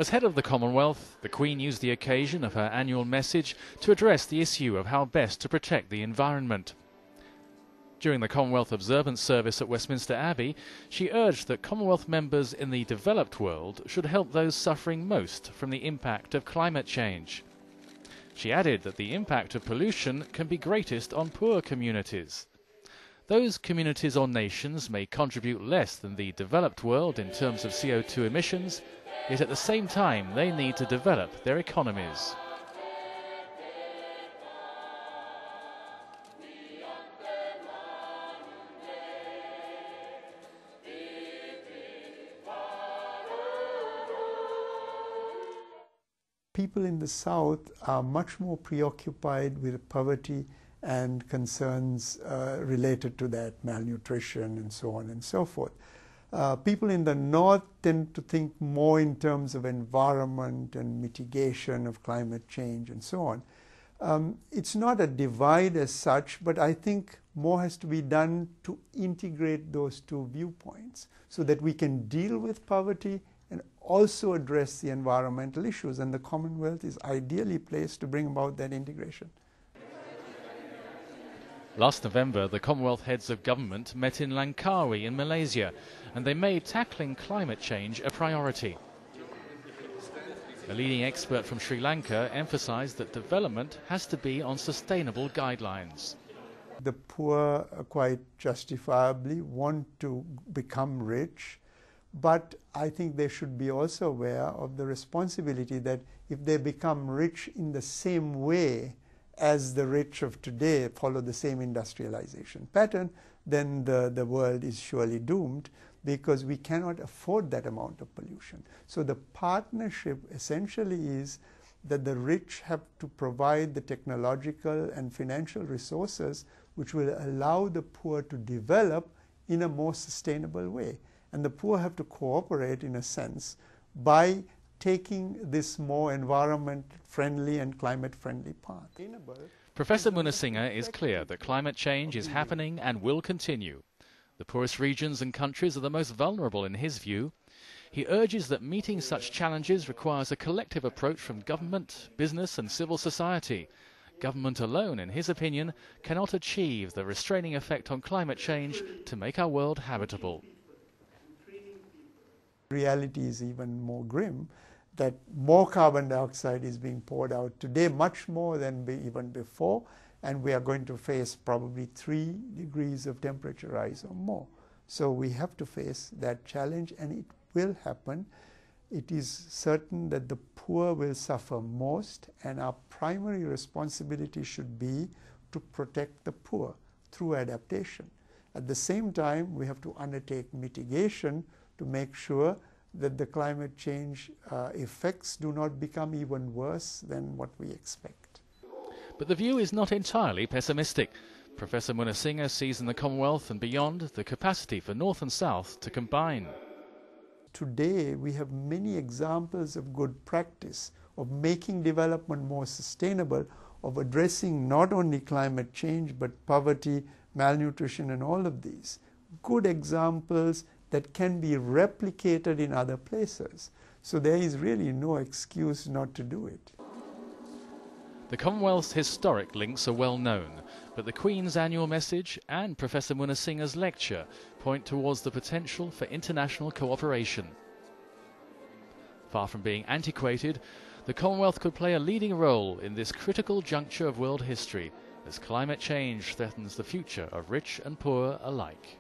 As head of the Commonwealth, the Queen used the occasion of her annual message to address the issue of how best to protect the environment. During the Commonwealth Observance Service at Westminster Abbey, she urged that Commonwealth members in the developed world should help those suffering most from the impact of climate change. She added that the impact of pollution can be greatest on poor communities. Those communities or nations may contribute less than the developed world in terms of CO2 emissions, yet at the same time they need to develop their economies. People in the South are much more preoccupied with poverty and concerns related to that, malnutrition and so on and so forth. People in the North tend to think more in terms of environment and mitigation of climate change and so on. It's not a divide as such, but I think more has to be done to integrate those two viewpoints so that we can deal with poverty and also address the environmental issues. And the Commonwealth is ideally placed to bring about that integration. Last November, the Commonwealth heads of government met in Langkawi in Malaysia, and they made tackling climate change a priority. A leading expert from Sri Lanka emphasised that development has to be on sustainable guidelines. The poor quite justifiably want to become rich, but I think they should be also aware of the responsibility that if they become rich in the same way as the rich of today, follow the same industrialization pattern, then the world is surely doomed, because we cannot afford that amount of pollution. So the partnership essentially is that the rich have to provide the technological and financial resources which will allow the poor to develop in a more sustainable way. And the poor have to cooperate, in a sense, by taking this more environment-friendly and climate-friendly path. Professor Munasinghe is clear that climate change is happening and will continue. The poorest regions and countries are the most vulnerable in his view. He urges that meeting such challenges requires a collective approach from government, business and civil society. Government alone, in his opinion, cannot achieve the restraining effect on climate change to make our world habitable. Reality is even more grim, that more carbon dioxide is being poured out today, much more than even before, and we are going to face probably 3 degrees of temperature rise or more. So we have to face that challenge, and it will happen. It is certain that the poor will suffer most, and our primary responsibility should be to protect the poor through adaptation. At the same time, we have to undertake mitigation to make sure that the climate change effects do not become even worse than what we expect. But the view is not entirely pessimistic. Professor Munasinghe sees in the Commonwealth and beyond the capacity for North and South to combine. Today we have many examples of good practice, of making development more sustainable, of addressing not only climate change but poverty, malnutrition and all of these. Good examples that can be replicated in other places. So there is really no excuse not to do it. The Commonwealth's historic links are well known, but the Queen's annual message and Professor Munasinghe's lecture point towards the potential for international cooperation. Far from being antiquated, the Commonwealth could play a leading role in this critical juncture of world history as climate change threatens the future of rich and poor alike.